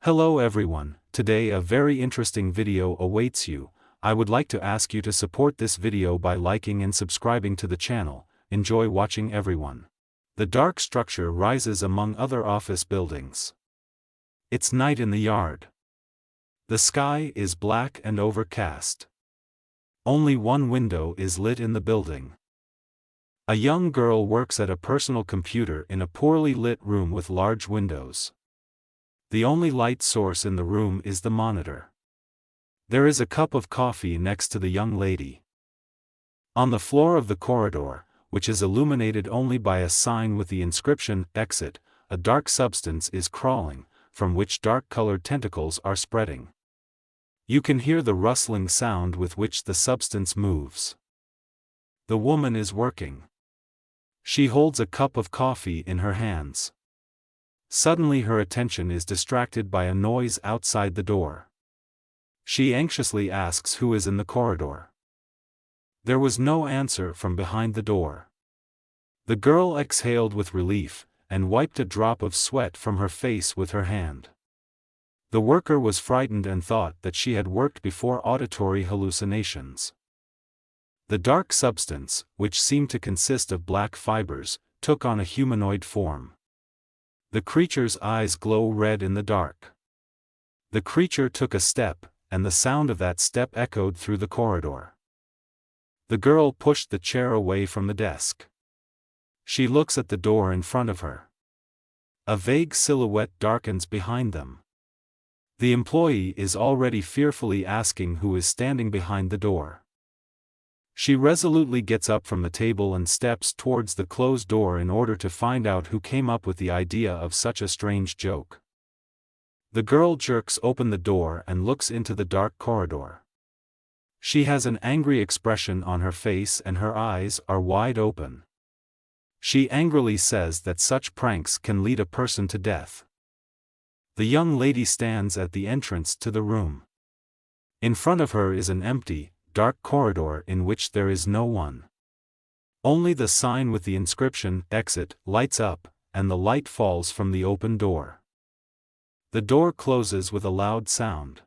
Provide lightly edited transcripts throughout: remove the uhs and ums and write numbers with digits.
Hello everyone, today a very interesting video awaits you. I would like to ask you to support this video by liking and subscribing to the channel. Enjoy watching everyone. The dark structure rises among other office buildings. It's night in the yard. The sky is black and overcast. Only one window is lit in the building. A young girl works at a personal computer in a poorly lit room with large windows. The only light source in the room is the monitor. There is a cup of coffee next to the young lady. On the floor of the corridor, which is illuminated only by a sign with the inscription, "Exit," a dark substance is crawling, from which dark-colored tentacles are spreading. You can hear the rustling sound with which the substance moves. The woman is working. She holds a cup of coffee in her hands. Suddenly her attention is distracted by a noise outside the door. She anxiously asks who is in the corridor. There was no answer from behind the door. The girl exhaled with relief, and wiped a drop of sweat from her face with her hand. The worker was frightened and thought that she had worked before auditory hallucinations. The dark substance, which seemed to consist of black fibers, took on a humanoid form. The creature's eyes glow red in the dark. The creature took a step, and the sound of that step echoed through the corridor. The girl pushed the chair away from the desk. She looks at the door in front of her. A vague silhouette darkens behind them. The employee is already fearfully asking who is standing behind the door. She resolutely gets up from the table and steps towards the closed door in order to find out who came up with the idea of such a strange joke. The girl jerks open the door and looks into the dark corridor. She has an angry expression on her face and her eyes are wide open. She angrily says that such pranks can lead a person to death. The young lady stands at the entrance to the room. In front of her is an empty, dark corridor in which there is no one. Only the sign with the inscription, "Exit," lights up, and the light falls from the open door. The door closes with a loud sound.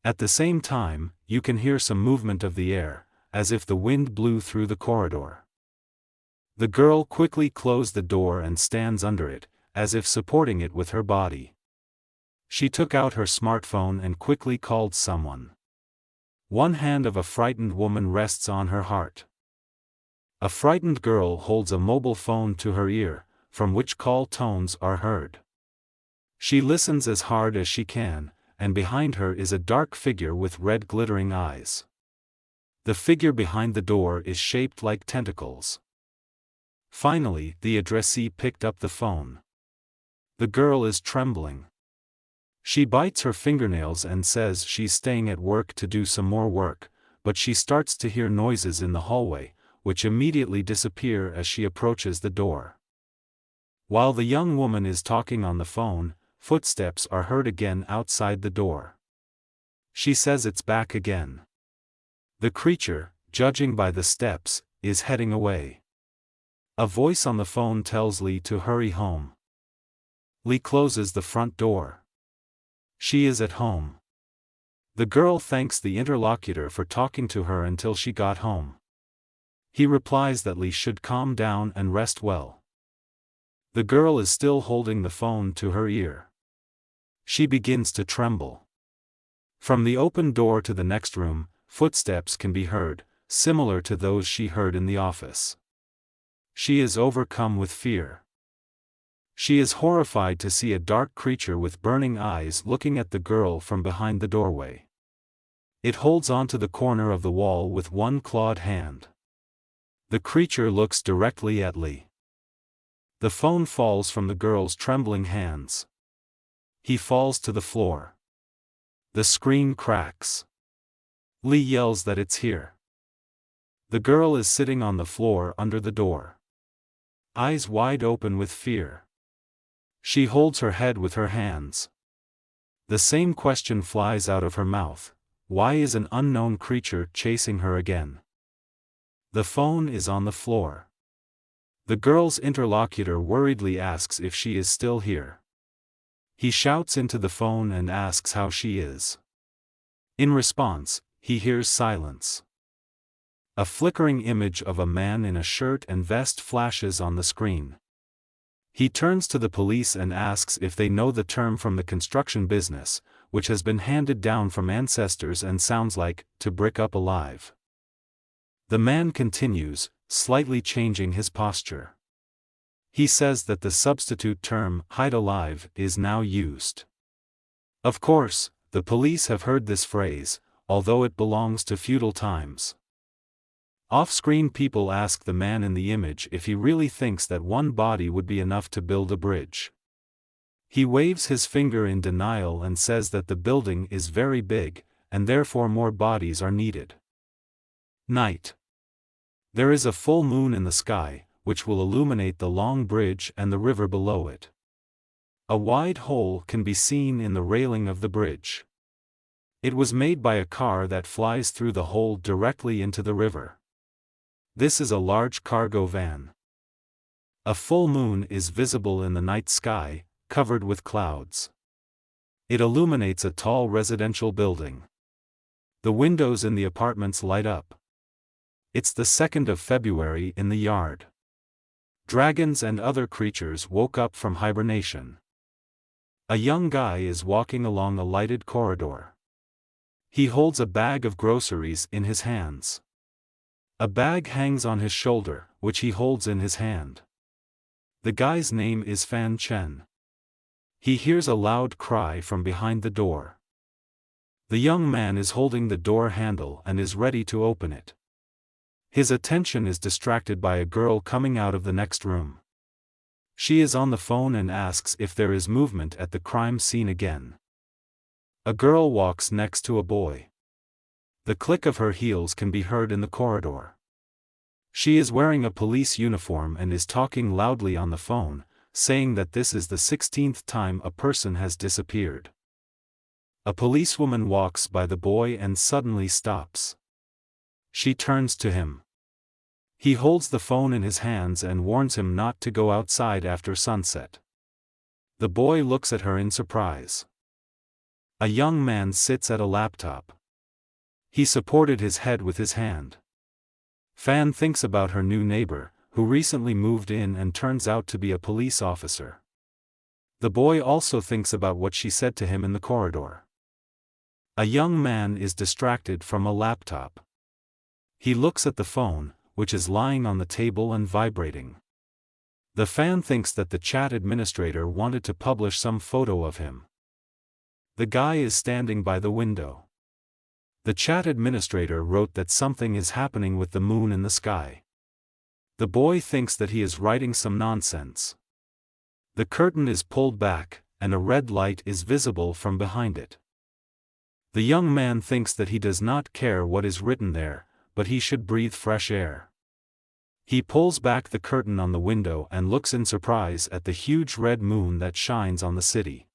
At the same time, you can hear some movement of the air, as if the wind blew through the corridor. The girl quickly closed the door and stands under it, as if supporting it with her body. She took out her smartphone and quickly called someone. One hand of a frightened woman rests on her heart. A frightened girl holds a mobile phone to her ear, from which call tones are heard. She listens as hard as she can, and behind her is a dark figure with red glittering eyes. The figure behind the door is shaped like tentacles. Finally, the addressee picked up the phone. The girl is trembling. She bites her fingernails and says she's staying at work to do some more work, but she starts to hear noises in the hallway, which immediately disappear as she approaches the door. While the young woman is talking on the phone, footsteps are heard again outside the door. She says it's back again. The creature, judging by the steps, is heading away. A voice on the phone tells Lee to hurry home. Lee closes the front door. She is at home. The girl thanks the interlocutor for talking to her until she got home. He replies that Lee should calm down and rest well. The girl is still holding the phone to her ear. She begins to tremble. From the open door to the next room, footsteps can be heard, similar to those she heard in the office. She is overcome with fear. She is horrified to see a dark creature with burning eyes looking at the girl from behind the doorway. It holds onto the corner of the wall with one clawed hand. The creature looks directly at Lee. The phone falls from the girl's trembling hands. He falls to the floor. The screen cracks. Lee yells that it's here. The girl is sitting on the floor under the door. Eyes wide open with fear. She holds her head with her hands. The same question flies out of her mouth: why is an unknown creature chasing her again? The phone is on the floor. The girl's interlocutor worriedly asks if she is still here. He shouts into the phone and asks how she is. In response, he hears silence. A flickering image of a man in a shirt and vest flashes on the screen. He turns to the police and asks if they know the term from the construction business, which has been handed down from ancestors and sounds like, to brick up alive. The man continues, slightly changing his posture. He says that the substitute term, hide alive, is now used. Of course, the police have heard this phrase, although it belongs to feudal times. Off-screen people ask the man in the image if he really thinks that one body would be enough to build a bridge. He waves his finger in denial and says that the building is very big, and therefore more bodies are needed. Night. There is a full moon in the sky, which will illuminate the long bridge and the river below it. A wide hole can be seen in the railing of the bridge. It was made by a car that flies through the hole directly into the river. This is a large cargo van. A full moon is visible in the night sky, covered with clouds. It illuminates a tall residential building. The windows in the apartments light up. It's the 2nd of February in the yard. Dragons and other creatures woke up from hibernation. A young guy is walking along a lighted corridor. He holds a bag of groceries in his hands. A bag hangs on his shoulder, which he holds in his hand. The guy's name is Fan Chen. He hears a loud cry from behind the door. The young man is holding the door handle and is ready to open it. His attention is distracted by a girl coming out of the next room. She is on the phone and asks if there is movement at the crime scene again. A girl walks next to a boy. The click of her heels can be heard in the corridor. She is wearing a police uniform and is talking loudly on the phone, saying that this is the 16th time a person has disappeared. A policewoman walks by the boy and suddenly stops. She turns to him. He holds the phone in his hands and warns him not to go outside after sunset. The boy looks at her in surprise. A young man sits at a laptop. He supported his head with his hand. Fan thinks about her new neighbor, who recently moved in and turns out to be a police officer. The boy also thinks about what she said to him in the corridor. A young man is distracted from a laptop. He looks at the phone, which is lying on the table and vibrating. The fan thinks that the chat administrator wanted to publish some photo of him. The guy is standing by the window. The chat administrator wrote that something is happening with the moon in the sky. The boy thinks that he is writing some nonsense. The curtain is pulled back, and a red light is visible from behind it. The young man thinks that he does not care what is written there, but he should breathe fresh air. He pulls back the curtain on the window and looks in surprise at the huge red moon that shines on the city.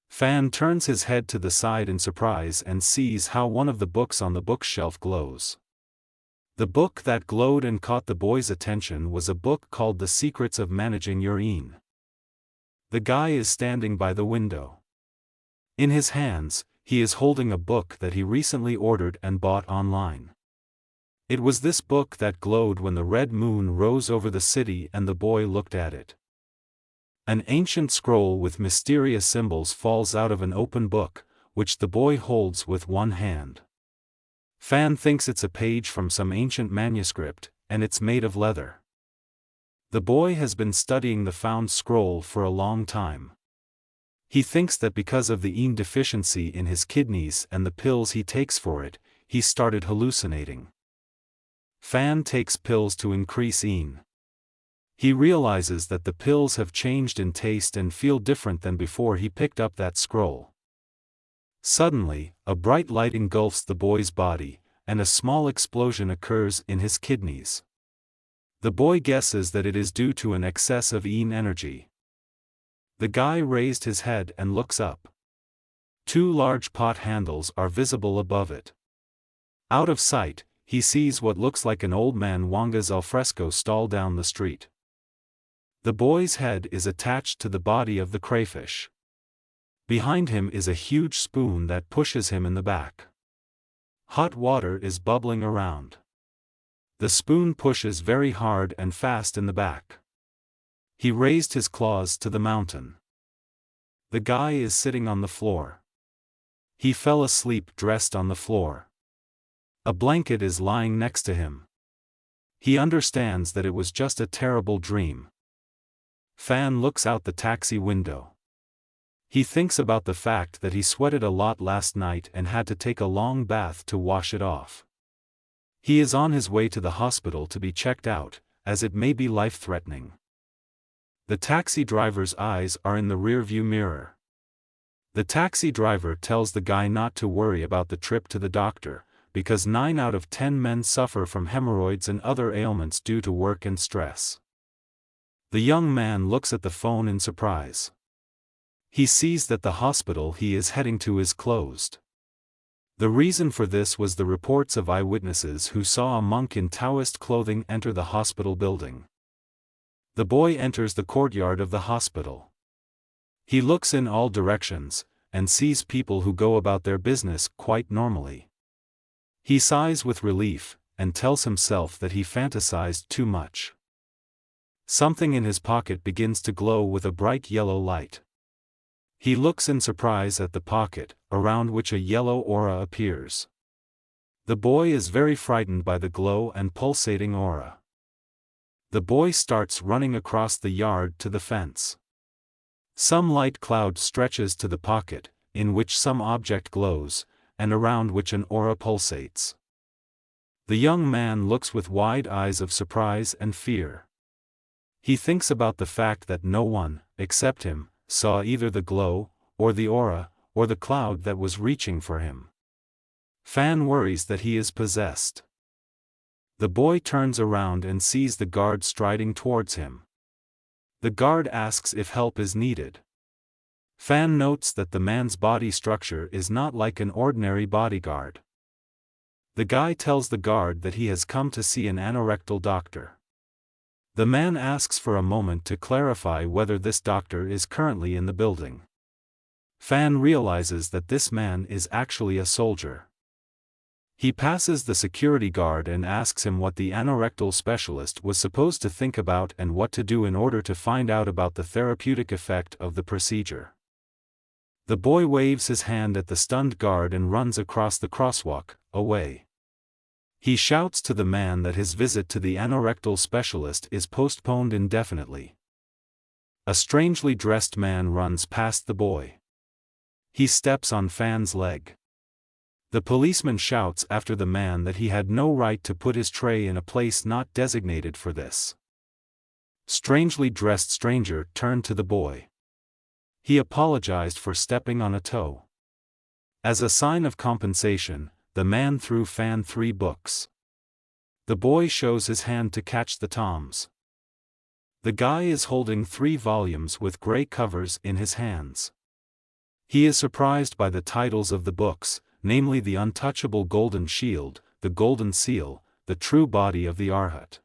Fan turns his head to the side in surprise and sees how one of the books on the bookshelf glows. The book that glowed and caught the boy's attention was a book called The Secrets of Managing Your Yin. The guy is standing by the window. In his hands, he is holding a book that he recently ordered and bought online. It was this book that glowed when the red moon rose over the city and the boy looked at it. An ancient scroll with mysterious symbols falls out of an open book, which the boy holds with one hand. Fan thinks it's a page from some ancient manuscript, and it's made of leather. The boy has been studying the found scroll for a long time. He thinks that because of the yin deficiency in his kidneys and the pills he takes for it, he started hallucinating. Fan takes pills to increase yin. He realizes that the pills have changed in taste and feel different than before he picked up that scroll. Suddenly, a bright light engulfs the boy's body, and a small explosion occurs in his kidneys. The boy guesses that it is due to an excess of yin energy. The guy raised his head and looks up. Two large pot handles are visible above it. Out of sight, he sees what looks like an old man Wanga's alfresco stall down the street. The boy's head is attached to the body of the crayfish. Behind him is a huge spoon that pushes him in the back. Hot water is bubbling around. The spoon pushes very hard and fast in the back. He raised his claws to the mountain. The guy is sitting on the floor. He fell asleep dressed on the floor. A blanket is lying next to him. He understands that it was just a terrible dream. Fan looks out the taxi window. He thinks about the fact that he sweated a lot last night and had to take a long bath to wash it off. He is on his way to the hospital to be checked out, as it may be life-threatening. The taxi driver's eyes are in the rearview mirror. The taxi driver tells the guy not to worry about the trip to the doctor, because 9 out of 10 men suffer from hemorrhoids and other ailments due to work and stress. The young man looks at the phone in surprise. He sees that the hospital he is heading to is closed. The reason for this was the reports of eyewitnesses who saw a monk in Taoist clothing enter the hospital building. The boy enters the courtyard of the hospital. He looks in all directions, and sees people who go about their business quite normally. He sighs with relief, and tells himself that he fantasized too much. Something in his pocket begins to glow with a bright yellow light. He looks in surprise at the pocket, around which a yellow aura appears. The boy is very frightened by the glow and pulsating aura. The boy starts running across the yard to the fence. Some light cloud stretches to the pocket, in which some object glows, and around which an aura pulsates. The young man looks with wide eyes of surprise and fear. He thinks about the fact that no one, except him, saw either the glow, or the aura, or the cloud that was reaching for him. Fan worries that he is possessed. The boy turns around and sees the guard striding towards him. The guard asks if help is needed. Fan notes that the man's body structure is not like an ordinary bodyguard. The guy tells the guard that he has come to see an anorectal doctor. The man asks for a moment to clarify whether this doctor is currently in the building. Fan realizes that this man is actually a soldier. He passes the security guard and asks him what the anorectal specialist was supposed to think about and what to do in order to find out about the therapeutic effect of the procedure. The boy waves his hand at the stunned guard and runs across the crosswalk, away. He shouts to the man that his visit to the anorectal specialist is postponed indefinitely. A strangely dressed man runs past the boy. He steps on Fan's leg. The policeman shouts after the man that he had no right to put his tray in a place not designated for this. Strangely dressed stranger turned to the boy. He apologized for stepping on a toe. As a sign of compensation, the man threw Fan 3 books. The boy shows his hand to catch the toms. The guy is holding 3 volumes with gray covers in his hands. He is surprised by the titles of the books, namely The Untouchable Golden Shield, The Golden Seal, The True Body of the Arhat.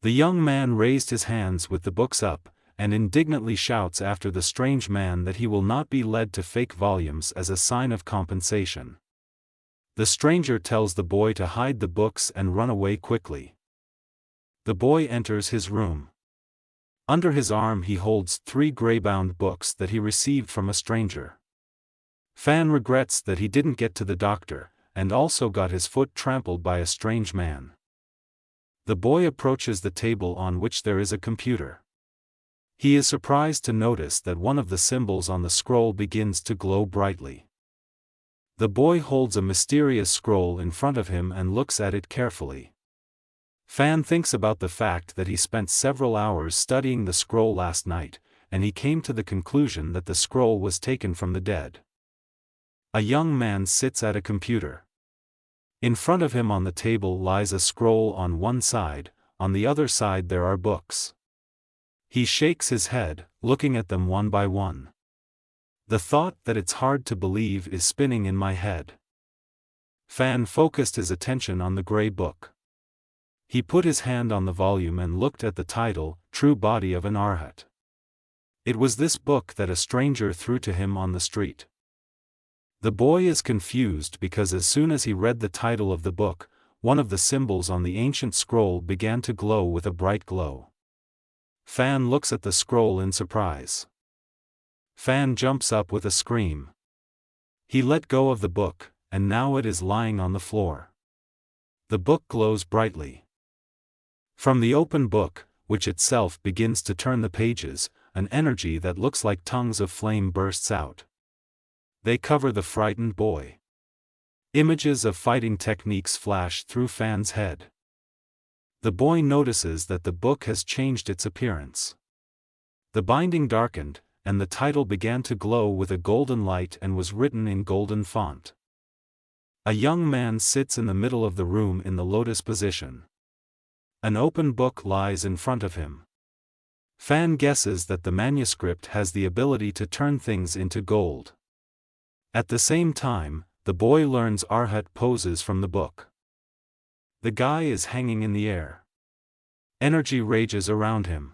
The young man raised his hands with the books up, and indignantly shouts after the strange man that he will not be led to fake volumes as a sign of compensation. The stranger tells the boy to hide the books and run away quickly. The boy enters his room. Under his arm he holds 3 gray-bound books that he received from a stranger. Fan regrets that he didn't get to the doctor, and also got his foot trampled by a strange man. The boy approaches the table on which there is a computer. He is surprised to notice that one of the symbols on the scroll begins to glow brightly. The boy holds a mysterious scroll in front of him and looks at it carefully. Fan thinks about the fact that he spent several hours studying the scroll last night, and he came to the conclusion that the scroll was taken from the dead. A young man sits at a computer. In front of him on the table lies a scroll on one side, on the other side there are books. He shakes his head, looking at them one by one. The thought that it's hard to believe is spinning in my head. Fan focused his attention on the gray book. He put his hand on the volume and looked at the title, True Body of an Arhat. It was this book that a stranger threw to him on the street. The boy is confused because as soon as he read the title of the book, one of the symbols on the ancient scroll began to glow with a bright glow. Fan looks at the scroll in surprise. Fan jumps up with a scream. He let go of the book, and now it is lying on the floor. The book glows brightly. From the open book, which itself begins to turn the pages, an energy that looks like tongues of flame bursts out. They cover the frightened boy. Images of fighting techniques flash through Fan's head. The boy notices that the book has changed its appearance. The binding darkened, and the title began to glow with a golden light and was written in golden font. A young man sits in the middle of the room in the lotus position. An open book lies in front of him. Fan guesses that the manuscript has the ability to turn things into gold. At the same time, the boy learns Arhat poses from the book. The guy is hanging in the air. Energy rages around him.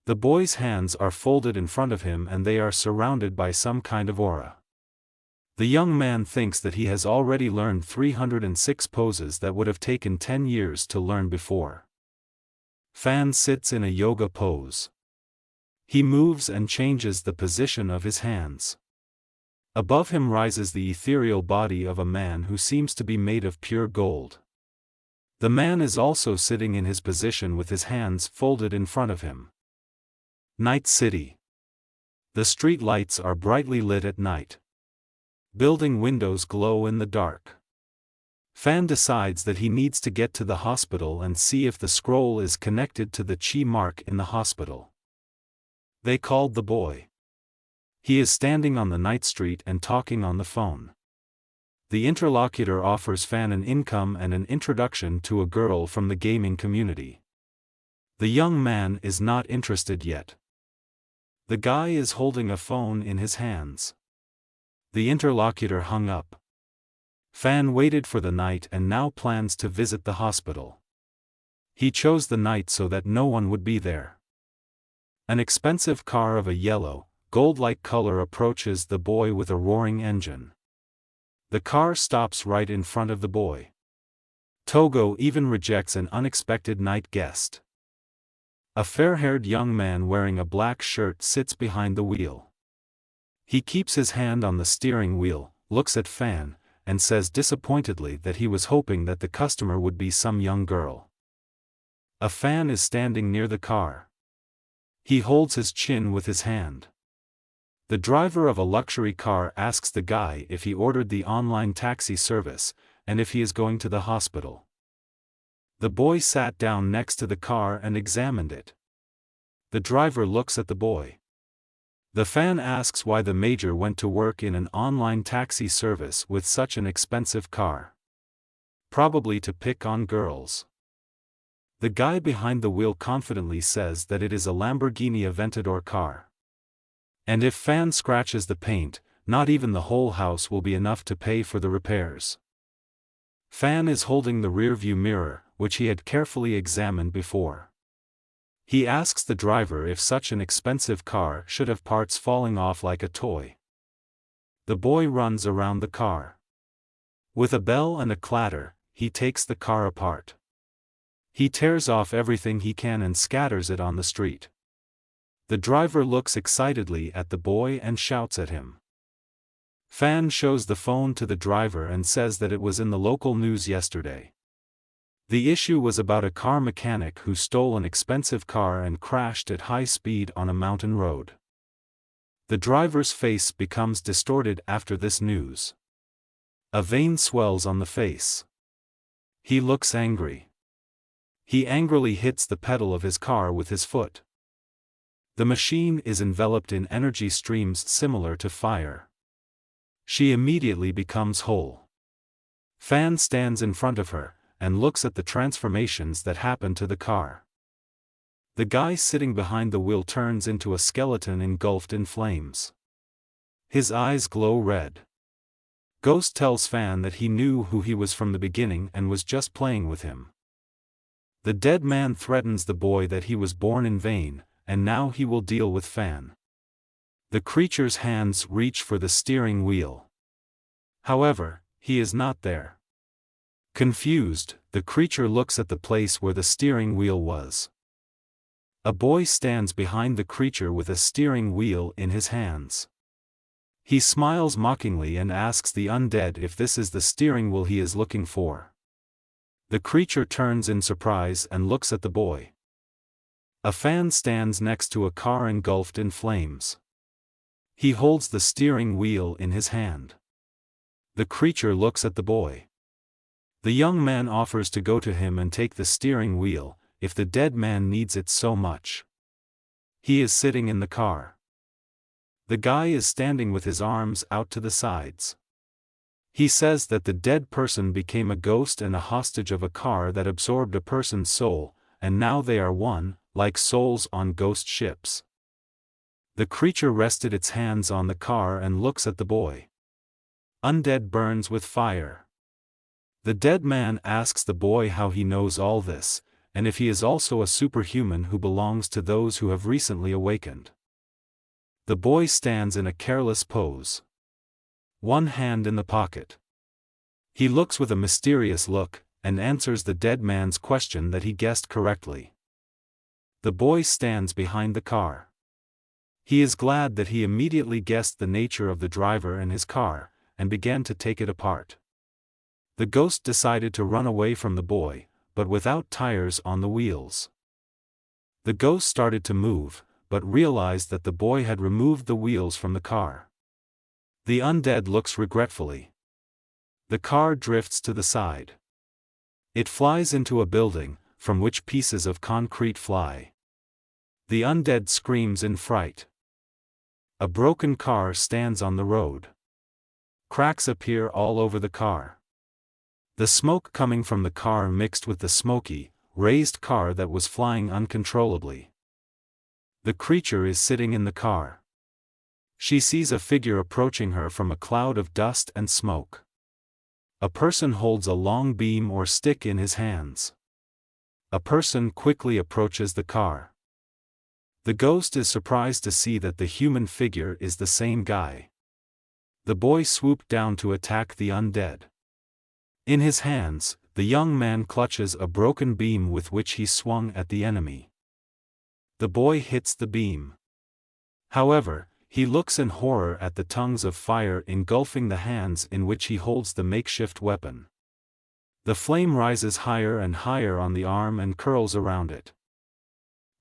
The boy's hands are folded in front of him and they are surrounded by some kind of aura. The young man thinks that he has already learned 306 poses that would have taken 10 years to learn before. Fan sits in a yoga pose. He moves and changes the position of his hands. Above him rises the ethereal body of a man who seems to be made of pure gold. The man is also sitting in his position with his hands folded in front of him. Night City. The street lights are brightly lit at night. Building windows glow in the dark. Fan decides that he needs to get to the hospital and see if the scroll is connected to the chi mark in the hospital. They called the boy. He is standing on the night street and talking on the phone. The interlocutor offers Fan an income and an introduction to a girl from the gaming community. The young man is not interested yet. The guy is holding a phone in his hands. The interlocutor hung up. Fan waited for the night and now plans to visit the hospital. He chose the night so that no one would be there. An expensive car of a yellow, gold-like color approaches the boy with a roaring engine. The car stops right in front of the boy. Togo even rejects an unexpected night guest. A fair-haired young man wearing a black shirt sits behind the wheel. He keeps his hand on the steering wheel, looks at Fan, and says disappointedly that he was hoping that the customer would be some young girl. A Fan is standing near the car. He holds his chin with his hand. The driver of a luxury car asks the guy if he ordered the online taxi service, and if he is going to the hospital. The boy sat down next to the car and examined it. The driver looks at the boy. The Fan asks why the major went to work in an online taxi service with such an expensive car. Probably to pick on girls. The guy behind the wheel confidently says that it is a Lamborghini Aventador car. And if Fan scratches the paint, not even the whole house will be enough to pay for the repairs. Fan is holding the rearview mirror, which he had carefully examined before. He asks the driver if such an expensive car should have parts falling off like a toy. The boy runs around the car. With a bell and a clatter, he takes the car apart. He tears off everything he can and scatters it on the street. The driver looks excitedly at the boy and shouts at him. Fan shows the phone to the driver and says that it was in the local news yesterday. The issue was about a car mechanic who stole an expensive car and crashed at high speed on a mountain road. The driver's face becomes distorted after this news. A vein swells on the face. He looks angry. He angrily hits the pedal of his car with his foot. The machine is enveloped in energy streams similar to fire. She immediately becomes whole. Fan stands in front of her, and looks at the transformations that happen to the car. The guy sitting behind the wheel turns into a skeleton engulfed in flames. His eyes glow red. Ghost tells Fan that he knew who he was from the beginning and was just playing with him. The dead man threatens the boy that he was born in vain, and now he will deal with Fan. The creature's hands reach for the steering wheel. However, he is not there. Confused, the creature looks at the place where the steering wheel was. A boy stands behind the creature with a steering wheel in his hands. He smiles mockingly and asks the undead if this is the steering wheel he is looking for. The creature turns in surprise and looks at the boy. A fan stands next to a car engulfed in flames. He holds the steering wheel in his hand. The creature looks at the boy. The young man offers to go to him and take the steering wheel, if the dead man needs it so much. He is sitting in the car. The guy is standing with his arms out to the sides. He says that the dead person became a ghost and a hostage of a car that absorbed a person's soul, and now they are one, like souls on ghost ships. The creature rested its hands on the car and looks at the boy. Undead burns with fire. The dead man asks the boy how he knows all this, and if he is also a superhuman who belongs to those who have recently awakened. The boy stands in a careless pose. One hand in the pocket. He looks with a mysterious look, and answers the dead man's question that he guessed correctly. The boy stands behind the car. He is glad that he immediately guessed the nature of the driver and his car, and began to take it apart. The ghost decided to run away from the boy, but without tires on the wheels. The ghost started to move, but realized that the boy had removed the wheels from the car. The undead looks regretfully. The car drifts to the side. It flies into a building, from which pieces of concrete fly. The undead screams in fright. A broken car stands on the road. Cracks appear all over the car. The smoke coming from the car mixed with the smoky, raised car that was flying uncontrollably. The creature is sitting in the car. She sees a figure approaching her from a cloud of dust and smoke. A person holds a long beam or stick in his hands. A person quickly approaches the car. The ghost is surprised to see that the human figure is the same guy. The boy swooped down to attack the undead. In his hands, the young man clutches a broken beam with which he swung at the enemy. The boy hits the beam. However, he looks in horror at the tongues of fire engulfing the hands in which he holds the makeshift weapon. The flame rises higher and higher on the arm and curls around it.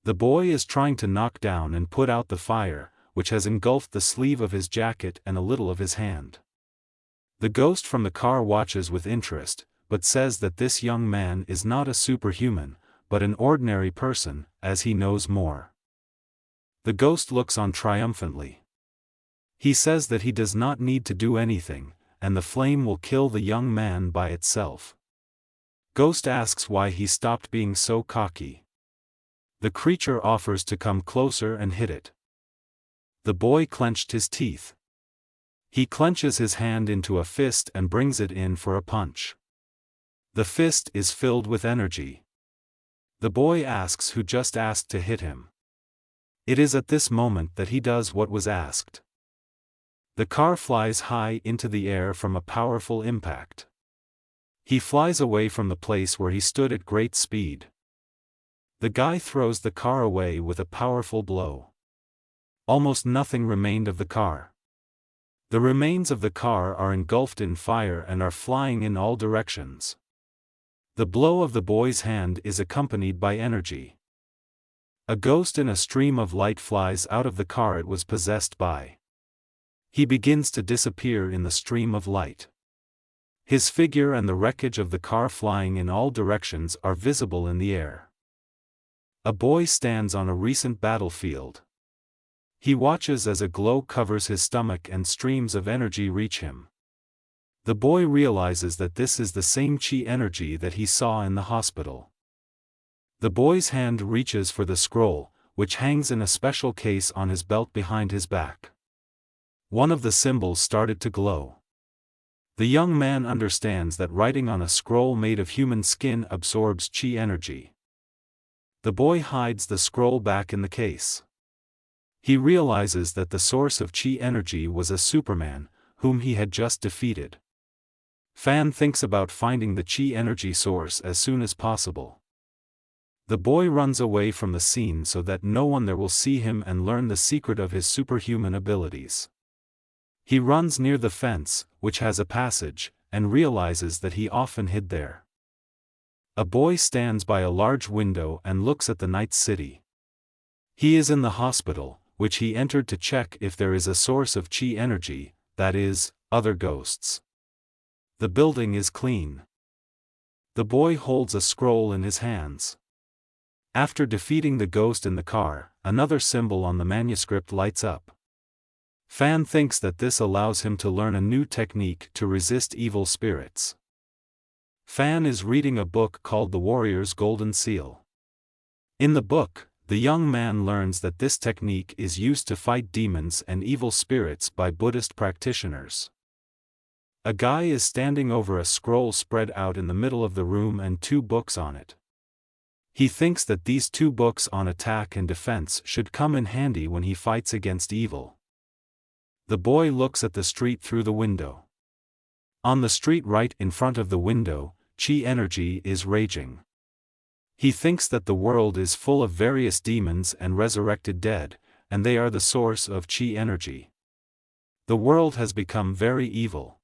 The boy is trying to knock down and put out the fire, which has engulfed the sleeve of his jacket and a little of his hand. The ghost from the car watches with interest, but says that this young man is not a superhuman, but an ordinary person, as he knows more. The ghost looks on triumphantly. He says that he does not need to do anything, and the flame will kill the young man by itself. Ghost asks why he stopped being so cocky. The creature offers to come closer and hit it. The boy clenched his teeth. He clenches his hand into a fist and brings it in for a punch. The fist is filled with energy. The boy asks who just asked to hit him. It is at this moment that he does what was asked. The car flies high into the air from a powerful impact. He flies away from the place where he stood at great speed. The guy throws the car away with a powerful blow. Almost nothing remained of the car. The remains of the car are engulfed in fire and are flying in all directions. The blow of the boy's hand is accompanied by energy. A ghost in a stream of light flies out of the car it was possessed by. He begins to disappear in the stream of light. His figure and the wreckage of the car flying in all directions are visible in the air. A boy stands on a recent battlefield. He watches as a glow covers his stomach and streams of energy reach him. The boy realizes that this is the same chi energy that he saw in the hospital. The boy's hand reaches for the scroll, which hangs in a special case on his belt behind his back. One of the symbols started to glow. The young man understands that writing on a scroll made of human skin absorbs chi energy. The boy hides the scroll back in the case. He realizes that the source of chi energy was a Superman, whom he had just defeated. Fan thinks about finding the chi energy source as soon as possible. The boy runs away from the scene so that no one there will see him and learn the secret of his superhuman abilities. He runs near the fence, which has a passage, and realizes that he often hid there. A boy stands by a large window and looks at the night city. He is in the hospital, which he entered to check if there is a source of chi energy, that is, other ghosts. The building is clean. The boy holds a scroll in his hands. After defeating the ghost in the car, another symbol on the manuscript lights up. Fan thinks that this allows him to learn a new technique to resist evil spirits. Fan is reading a book called The Warrior's Golden Seal. In the book, the young man learns that this technique is used to fight demons and evil spirits by Buddhist practitioners. A guy is standing over a scroll spread out in the middle of the room and 2 books on it. He thinks that these 2 books on attack and defense should come in handy when he fights against evil. The boy looks at the street through the window. On the street right in front of the window, chi energy is raging. He thinks that the world is full of various demons and resurrected dead, and they are the source of chi energy. The world has become very evil.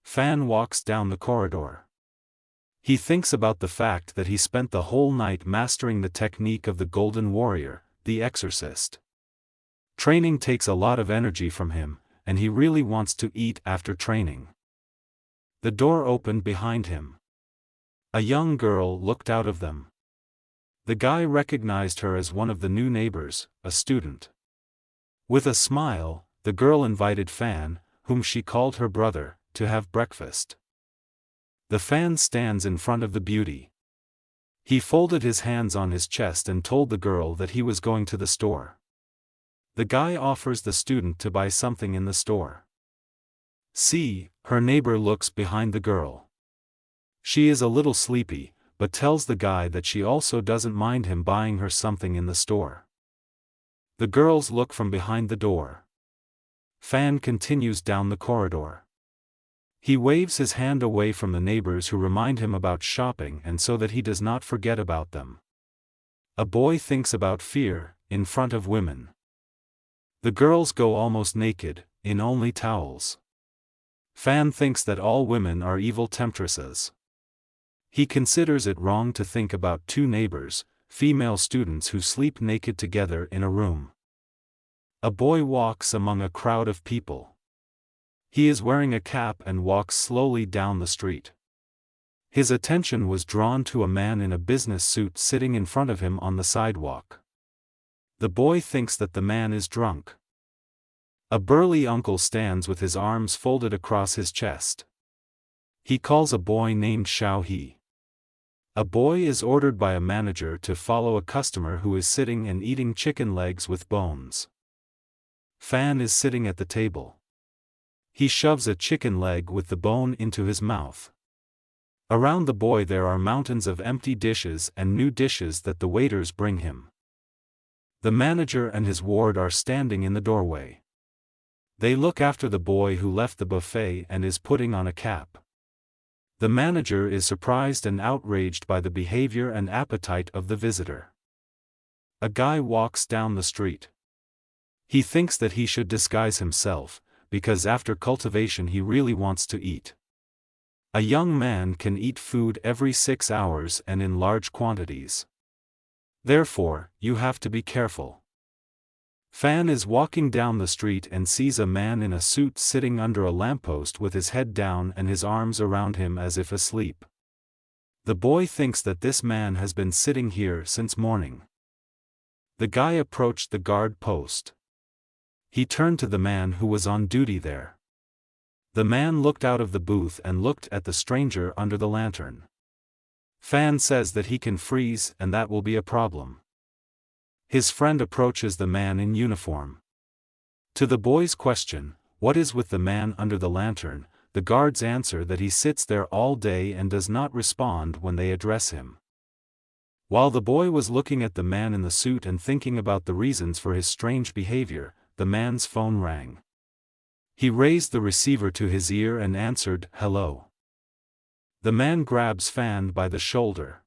Fan walks down the corridor. He thinks about the fact that he spent the whole night mastering the technique of the Golden Warrior, the Exorcist. Training takes a lot of energy from him, and he really wants to eat after training. The door opened behind him. A young girl looked out of them. The guy recognized her as one of the new neighbors, a student. With a smile, the girl invited Fan, whom she called her brother, to have breakfast. The Fan stands in front of the beauty. He folded his hands on his chest and told the girl that he was going to the store. The guy offers the student to buy something in the store. See, her neighbor looks behind the girl. She is a little sleepy, but tells the guy that she also doesn't mind him buying her something in the store. The girls look from behind the door. Fan continues down the corridor. He waves his hand away from the neighbors who remind him about shopping and so that he does not forget about them. A boy thinks about fear, in front of women. The girls go almost naked, in only towels. Fan thinks that all women are evil temptresses. He considers it wrong to think about 2 neighbors, female students who sleep naked together in a room. A boy walks among a crowd of people. He is wearing a cap and walks slowly down the street. His attention was drawn to a man in a business suit sitting in front of him on the sidewalk. The boy thinks that the man is drunk. A burly uncle stands with his arms folded across his chest. He calls a boy named Xiao He. A boy is ordered by a manager to follow a customer who is sitting and eating chicken legs with bones. Fan is sitting at the table. He shoves a chicken leg with the bone into his mouth. Around the boy there are mountains of empty dishes and new dishes that the waiters bring him. The manager and his ward are standing in the doorway. They look after the boy who left the buffet and is putting on a cap. The manager is surprised and outraged by the behavior and appetite of the visitor. A guy walks down the street. He thinks that he should disguise himself, because after cultivation he really wants to eat. A young man can eat food every 6 hours and in large quantities. Therefore, you have to be careful. Fan is walking down the street and sees a man in a suit sitting under a lamppost with his head down and his arms around him as if asleep. The boy thinks that this man has been sitting here since morning. The guy approached the guard post. He turned to the man who was on duty there. The man looked out of the booth and looked at the stranger under the lantern. Fan says that he can freeze and that will be a problem. His friend approaches the man in uniform. To the boy's question, "What is with the man under the lantern?" the guards answer that he sits there all day and does not respond when they address him. While the boy was looking at the man in the suit and thinking about the reasons for his strange behavior, the man's phone rang. He raised the receiver to his ear and answered, "Hello." The man grabs Fan by the shoulder.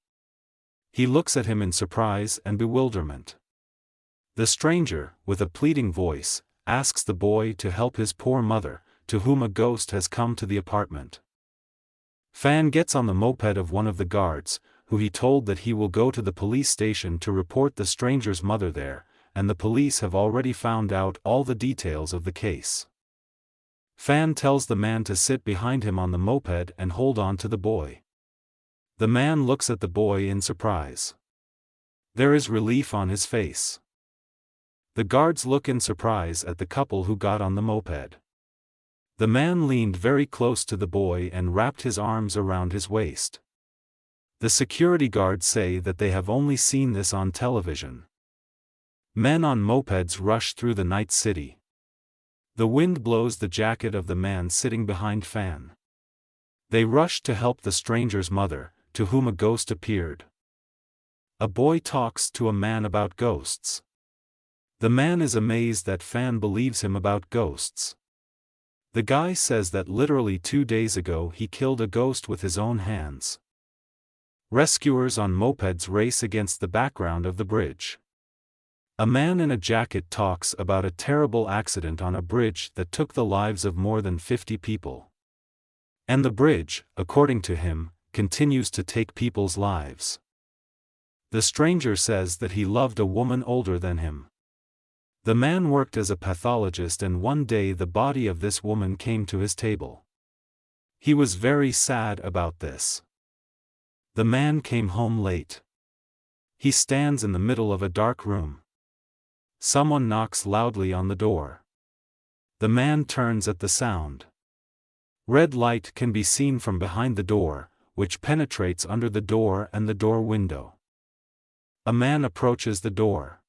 He looks at him in surprise and bewilderment. The stranger, with a pleading voice, asks the boy to help his poor mother, to whom a ghost has come to the apartment. Fan gets on the moped of one of the guards, who he told that he will go to the police station to report the stranger's mother there, and the police have already found out all the details of the case. Fan tells the man to sit behind him on the moped and hold on to the boy. The man looks at the boy in surprise. There is relief on his face. The guards look in surprise at the couple who got on the moped. The man leaned very close to the boy and wrapped his arms around his waist. The security guards say that they have only seen this on television. Men on mopeds rush through the night city. The wind blows the jacket of the man sitting behind Fan. They rush to help the stranger's mother, to whom a ghost appeared. A boy talks to a man about ghosts. The man is amazed that Fan believes him about ghosts. The guy says that literally 2 days ago he killed a ghost with his own hands. Rescuers on mopeds race against the background of the bridge. A man in a jacket talks about a terrible accident on a bridge that took the lives of more than 50 people. And the bridge, according to him, continues to take people's lives. The stranger says that he loved a woman older than him. The man worked as a pathologist and one day the body of this woman came to his table. He was very sad about this. The man came home late. He stands in the middle of a dark room. Someone knocks loudly on the door. The man turns at the sound. Red light can be seen from behind the door, which penetrates under the door and the door window. A man approaches the door.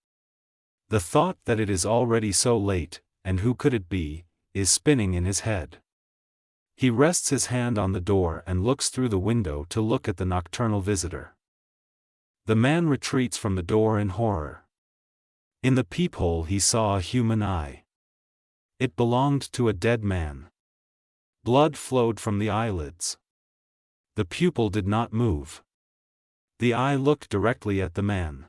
The thought that it is already so late, and who could it be, is spinning in his head. He rests his hand on the door and looks through the window to look at the nocturnal visitor. The man retreats from the door in horror. In the peephole he saw a human eye. It belonged to a dead man. Blood flowed from the eyelids. The pupil did not move. The eye looked directly at the man.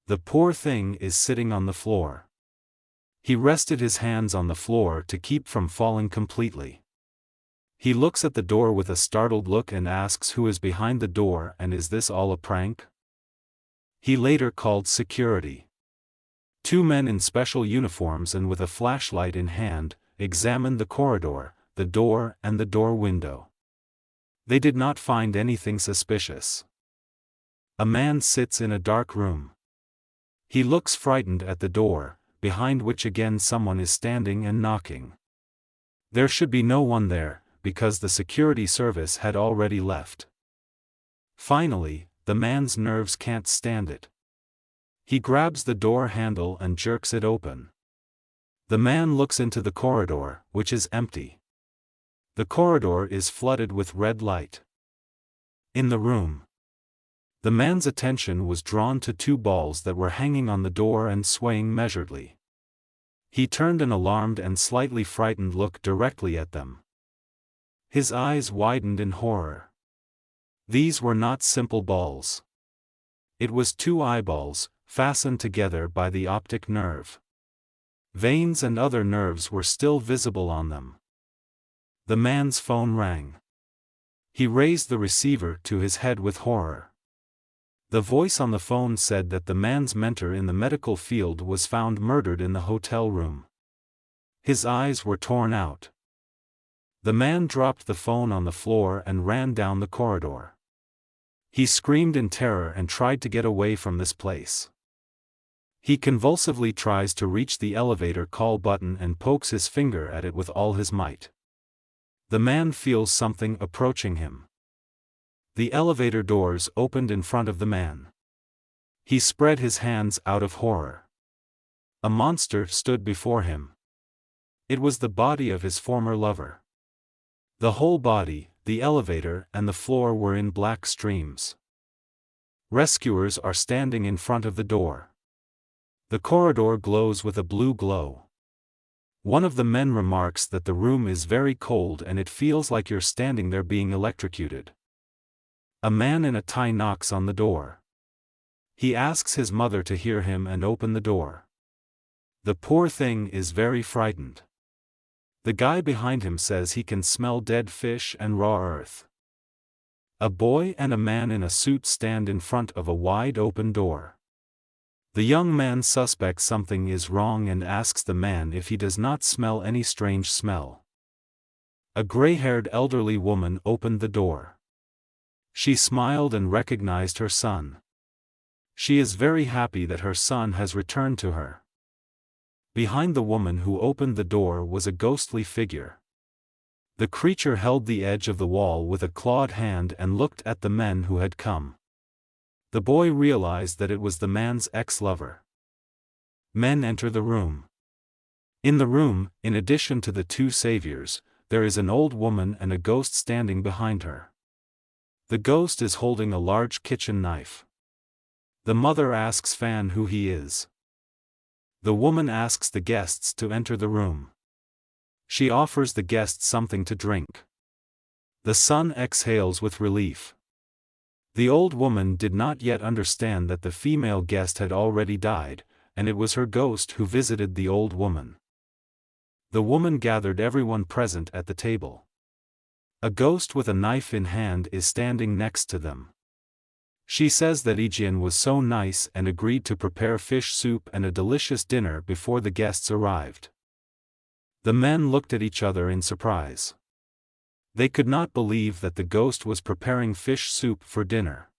The poor thing is sitting on the floor. He rested his hands on the floor to keep from falling completely. He looks at the door with a startled look and asks who is behind the door and is this all a prank? He later called security. 2 men in special uniforms and with a flashlight in hand, examined the corridor, the door and the door window. They did not find anything suspicious. A man sits in a dark room. He looks frightened at the door, behind which again someone is standing and knocking. There should be no one there, because the security service had already left. Finally, the man's nerves can't stand it. He grabs the door handle and jerks it open. The man looks into the corridor, which is empty. The corridor is flooded with red light. In the room, the man's attention was drawn to 2 balls that were hanging on the door and swaying measuredly. He turned an alarmed and slightly frightened look directly at them. His eyes widened in horror. These were not simple balls. It was 2 eyeballs, fastened together by the optic nerve. Veins and other nerves were still visible on them. The man's phone rang. He raised the receiver to his head with horror. The voice on the phone said that the man's mentor in the medical field was found murdered in the hotel room. His eyes were torn out. The man dropped the phone on the floor and ran down the corridor. He screamed in terror and tried to get away from this place. He convulsively tries to reach the elevator call button and pokes his finger at it with all his might. The man feels something approaching him. The elevator doors opened in front of the man. He spread his hands out of horror. A monster stood before him. It was the body of his former lover. The whole body, the elevator and the floor were in black streams. Rescuers are standing in front of the door. The corridor glows with a blue glow. One of the men remarks that the room is very cold and it feels like you're standing there being electrocuted. A man in a tie knocks on the door. He asks his mother to hear him and open the door. The poor thing is very frightened. The guy behind him says he can smell dead fish and raw earth. A boy and a man in a suit stand in front of a wide open door. The young man suspects something is wrong and asks the man if he does not smell any strange smell. A gray-haired elderly woman opened the door. She smiled and recognized her son. She is very happy that her son has returned to her. Behind the woman who opened the door was a ghostly figure. The creature held the edge of the wall with a clawed hand and looked at the men who had come. The boy realized that it was the man's ex-lover. Men enter the room. In the room, in addition to the two saviors, there is an old woman and a ghost standing behind her. The ghost is holding a large kitchen knife. The mother asks Fan who he is. The woman asks the guests to enter the room. She offers the guests something to drink. The son exhales with relief. The old woman did not yet understand that the female guest had already died, and it was her ghost who visited the old woman. The woman gathered everyone present at the table. A ghost with a knife in hand is standing next to them. She says that Ijin was so nice and agreed to prepare fish soup and a delicious dinner before the guests arrived. The men looked at each other in surprise. They could not believe that the ghost was preparing fish soup for dinner.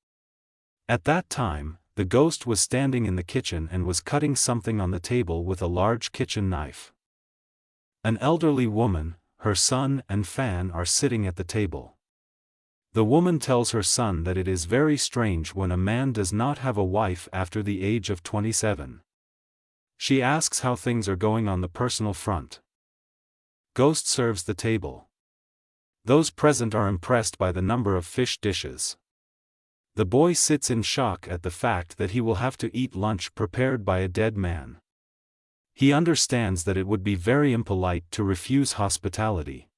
At that time, the ghost was standing in the kitchen and was cutting something on the table with a large kitchen knife. An elderly woman, her son and Fan are sitting at the table. The woman tells her son that it is very strange when a man does not have a wife after the age of 27. She asks how things are going on the personal front. Ghost serves the table. Those present are impressed by the number of fish dishes. The boy sits in shock at the fact that he will have to eat lunch prepared by a dead man. He understands that it would be very impolite to refuse hospitality.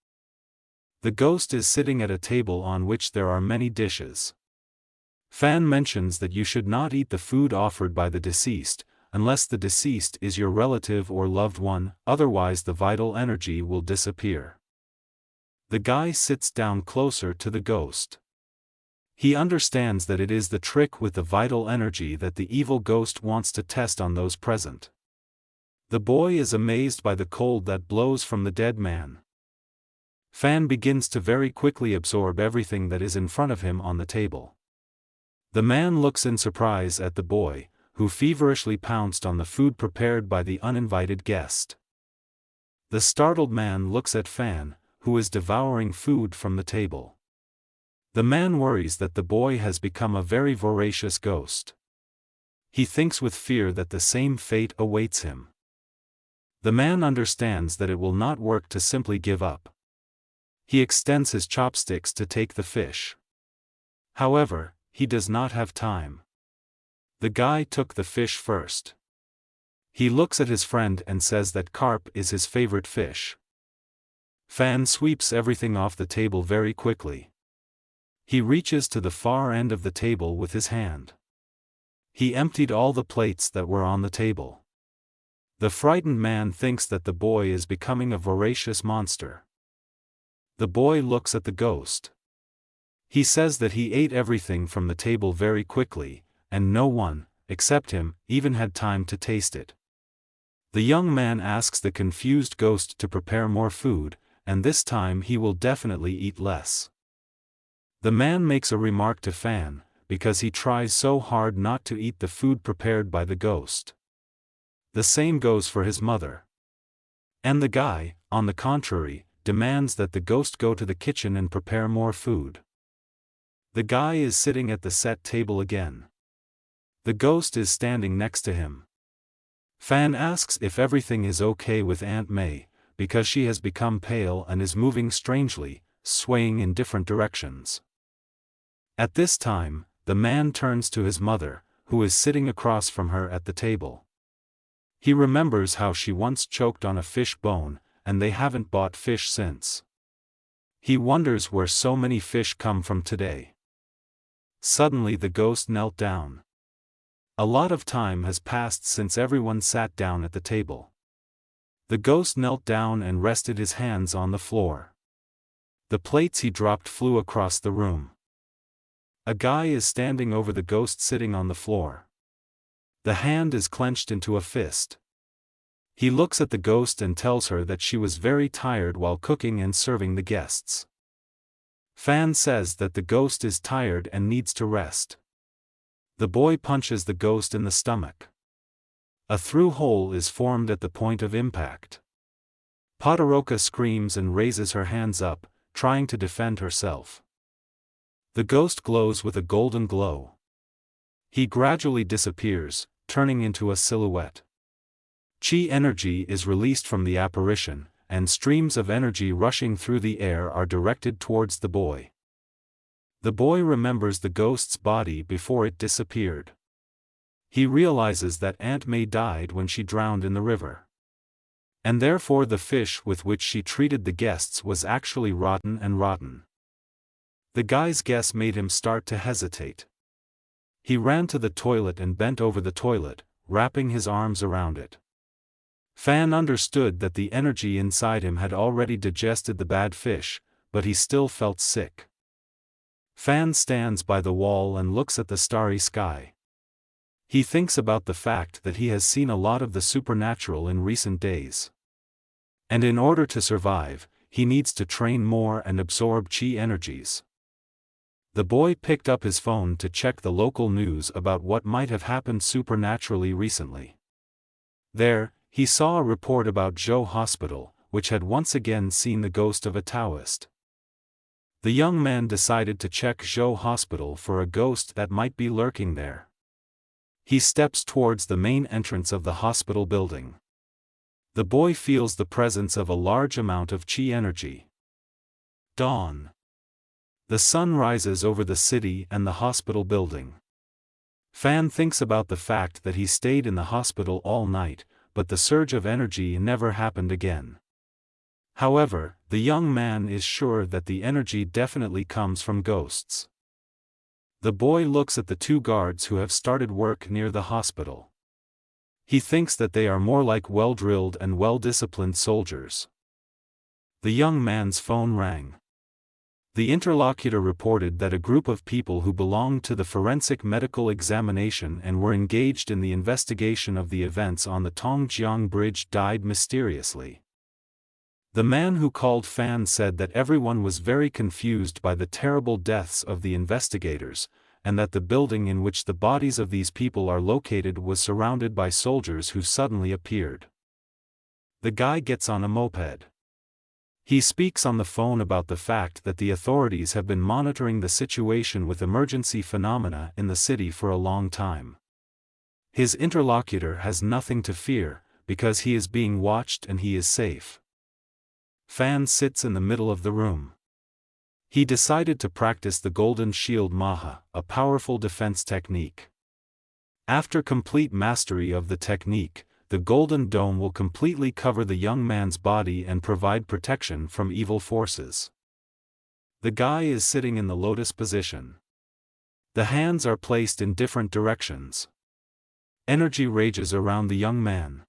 The ghost is sitting at a table on which there are many dishes. Fan mentions that you should not eat the food offered by the deceased, unless the deceased is your relative or loved one, otherwise the vital energy will disappear. The guy sits down closer to the ghost. He understands that it is the trick with the vital energy that the evil ghost wants to test on those present. The boy is amazed by the cold that blows from the dead man. Fan begins to very quickly absorb everything that is in front of him on the table. The man looks in surprise at the boy, who feverishly pounced on the food prepared by the uninvited guest. The startled man looks at Fan, who is devouring food from the table. The man worries that the boy has become a very voracious ghost. He thinks with fear that the same fate awaits him. The man understands that it will not work to simply give up. He extends his chopsticks to take the fish. However, he does not have time. The guy took the fish first. He looks at his friend and says that carp is his favorite fish. Fan sweeps everything off the table very quickly. He reaches to the far end of the table with his hand. He emptied all the plates that were on the table. The frightened man thinks that the boy is becoming a voracious monster. The boy looks at the ghost. He says that he ate everything from the table very quickly, and no one, except him, even had time to taste it. The young man asks the confused ghost to prepare more food, and this time he will definitely eat less. The man makes a remark to Fan, because he tries so hard not to eat the food prepared by the ghost. The same goes for his mother. And the guy, on the contrary, demands that the ghost go to the kitchen and prepare more food. The guy is sitting at the set table again. The ghost is standing next to him. Fan asks if everything is okay with Aunt May, because she has become pale and is moving strangely, swaying in different directions. At this time, the man turns to his mother, who is sitting across from her at the table. He remembers how she once choked on a fish bone, and they haven't bought fish since. He wonders where so many fish come from today. Suddenly the ghost knelt down. A lot of time has passed since everyone sat down at the table. The ghost knelt down and rested his hands on the floor. The plates he dropped flew across the room. A guy is standing over the ghost sitting on the floor. The hand is clenched into a fist. He looks at the ghost and tells her that she was very tired while cooking and serving the guests. Fan says that the ghost is tired and needs to rest. The boy punches the ghost in the stomach. A through hole is formed at the point of impact. Todoroki screams and raises her hands up, trying to defend herself. The ghost glows with a golden glow. He gradually disappears, turning into a silhouette. Chi energy is released from the apparition, and streams of energy rushing through the air are directed towards the boy. The boy remembers the ghost's body before it disappeared. He realizes that Aunt May died when she drowned in the river. And therefore the fish with which she treated the guests was actually rotten. The guy's guess made him start to hesitate. He ran to the toilet and bent over the toilet, wrapping his arms around it. Fan understood that the energy inside him had already digested the bad fish, but he still felt sick. Fan stands by the wall and looks at the starry sky. He thinks about the fact that he has seen a lot of the supernatural in recent days. And in order to survive, he needs to train more and absorb chi energies. The boy picked up his phone to check the local news about what might have happened supernaturally recently. There, he saw a report about Zhou Hospital, which had once again seen the ghost of a Taoist. The young man decided to check Zhou Hospital for a ghost that might be lurking there. He steps towards the main entrance of the hospital building. The boy feels the presence of a large amount of chi energy. Dawn. The sun rises over the city and the hospital building. Fan thinks about the fact that he stayed in the hospital all night, but the surge of energy never happened again. However, the young man is sure that the energy definitely comes from ghosts. The boy looks at the two guards who have started work near the hospital. He thinks that they are more like well-drilled and well-disciplined soldiers. The young man's phone rang. The interlocutor reported that a group of people who belonged to the forensic medical examination and were engaged in the investigation of the events on the Tongjiang Bridge died mysteriously. The man who called Fan said that everyone was very confused by the terrible deaths of the investigators, and that the building in which the bodies of these people are located was surrounded by soldiers who suddenly appeared. The guy gets on a moped. He speaks on the phone about the fact that the authorities have been monitoring the situation with emergency phenomena in the city for a long time. His interlocutor has nothing to fear, because he is being watched and he is safe. Fan sits in the middle of the room. He decided to practice the Golden Shield Maha, a powerful defense technique. After complete mastery of the technique, the Golden Dome will completely cover the young man's body and provide protection from evil forces. The guy is sitting in the lotus position. The hands are placed in different directions. Energy rages around the young man.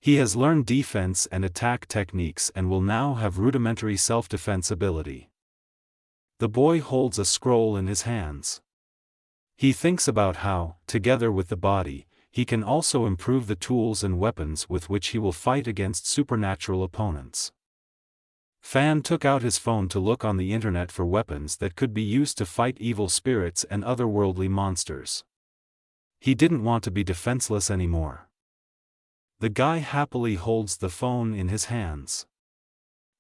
He has learned defense and attack techniques and will now have rudimentary self-defense ability. The boy holds a scroll in his hands. He thinks about how, together with the body, he can also improve the tools and weapons with which he will fight against supernatural opponents. Fan took out his phone to look on the internet for weapons that could be used to fight evil spirits and otherworldly monsters. He didn't want to be defenseless anymore. The guy happily holds the phone in his hands.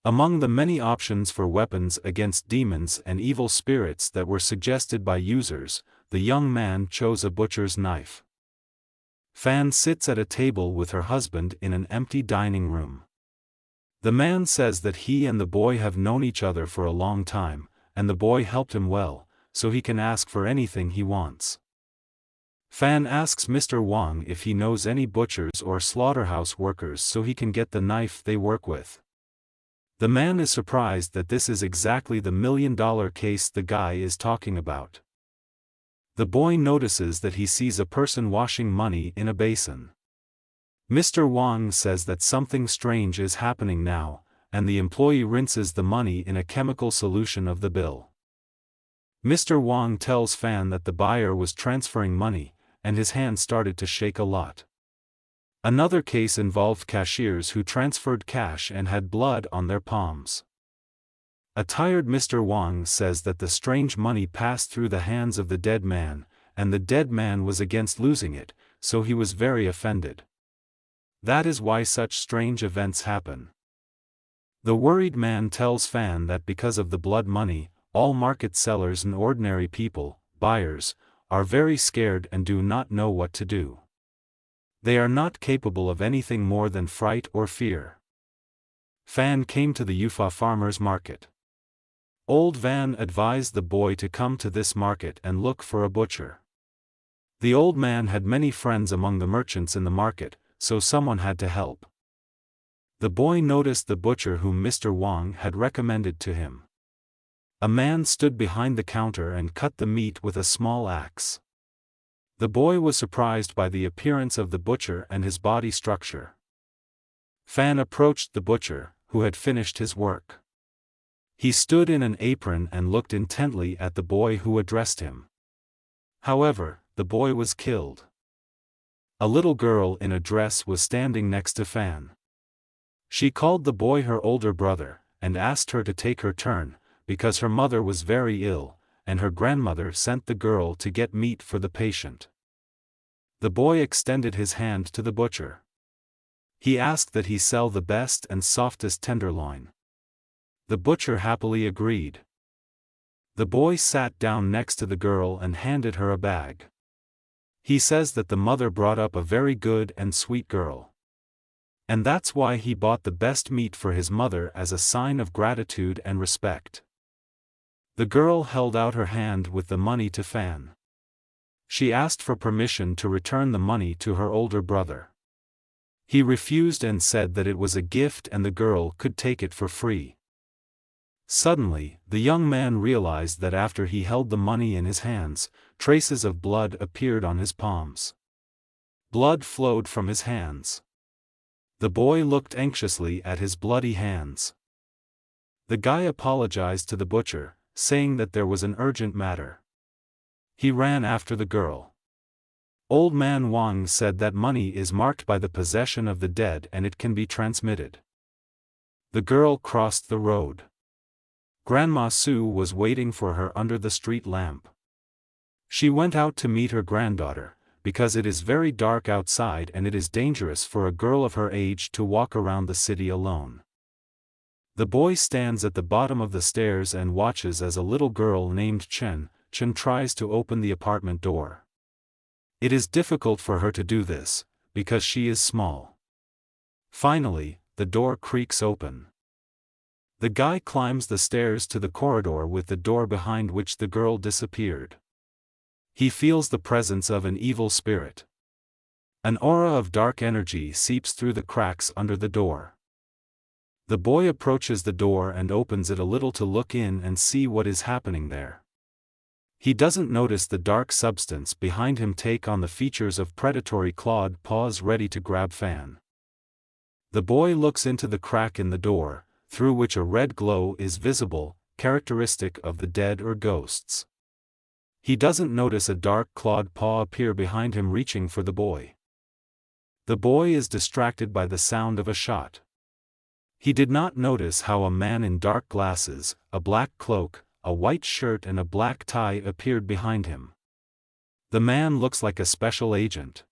Among the many options for weapons against demons and evil spirits that were suggested by users, the young man chose a butcher's knife. Fan sits at a table with her husband in an empty dining room. The man says that he and the boy have known each other for a long time, and the boy helped him well, so he can ask for anything he wants. Fan asks Mr. Wang if he knows any butchers or slaughterhouse workers so he can get the knife they work with. The man is surprised that this is exactly the $1 million case the guy is talking about. The boy notices that he sees a person washing money in a basin. Mr. Wang says that something strange is happening now, and the employee rinses the money in a chemical solution of the bill. Mr. Wang tells Fan that the buyer was transferring money, and his hand started to shake a lot. Another case involved cashiers who transferred cash and had blood on their palms. A tired Mr. Wang says that the strange money passed through the hands of the dead man, and the dead man was against losing it, so he was very offended. That is why such strange events happen. The worried man tells Fan that because of the blood money, all market sellers and ordinary people, buyers, are very scared and do not know what to do. They are not capable of anything more than fright or fear. Fan came to the Yufa farmers' market. Old Van advised the boy to come to this market and look for a butcher. The old man had many friends among the merchants in the market, so someone had to help. The boy noticed the butcher whom Mr. Wang had recommended to him. A man stood behind the counter and cut the meat with a small axe. The boy was surprised by the appearance of the butcher and his body structure. Fan approached the butcher, who had finished his work. He stood in an apron and looked intently at the boy who addressed him. However, the boy was killed. A little girl in a dress was standing next to Fan. She called the boy her older brother, and asked her to take her turn, because her mother was very ill, and her grandmother sent the girl to get meat for the patient. The boy extended his hand to the butcher. He asked that he sell the best and softest tenderloin. The butcher happily agreed. The boy sat down next to the girl and handed her a bag. He says that the mother brought up a very good and sweet girl. And that's why he bought the best meat for his mother as a sign of gratitude and respect. The girl held out her hand with the money to Fan. She asked for permission to return the money to her older brother. He refused and said that it was a gift and the girl could take it for free. Suddenly, the young man realized that after he held the money in his hands, traces of blood appeared on his palms. Blood flowed from his hands. The boy looked anxiously at his bloody hands. The guy apologized to the butcher, saying that there was an urgent matter. He ran after the girl. Old man Wang said that money is marked by the possession of the dead and it can be transmitted. The girl crossed the road. Grandma Sue was waiting for her under the street lamp. She went out to meet her granddaughter, because it is very dark outside and it is dangerous for a girl of her age to walk around the city alone. The boy stands at the bottom of the stairs and watches as a little girl named Chen tries to open the apartment door. It is difficult for her to do this, because she is small. Finally, the door creaks open. The guy climbs the stairs to the corridor with the door behind which the girl disappeared. He feels the presence of an evil spirit. An aura of dark energy seeps through the cracks under the door. The boy approaches the door and opens it a little to look in and see what is happening there. He doesn't notice the dark substance behind him take on the features of predatory clawed paws ready to grab Fan. The boy looks into the crack in the door, through which a red glow is visible, characteristic of the dead or ghosts. He doesn't notice a dark clawed paw appear behind him reaching for the boy. The boy is distracted by the sound of a shot. He did not notice how a man in dark glasses, a black cloak, a white shirt and a black tie appeared behind him. The man looks like a special agent.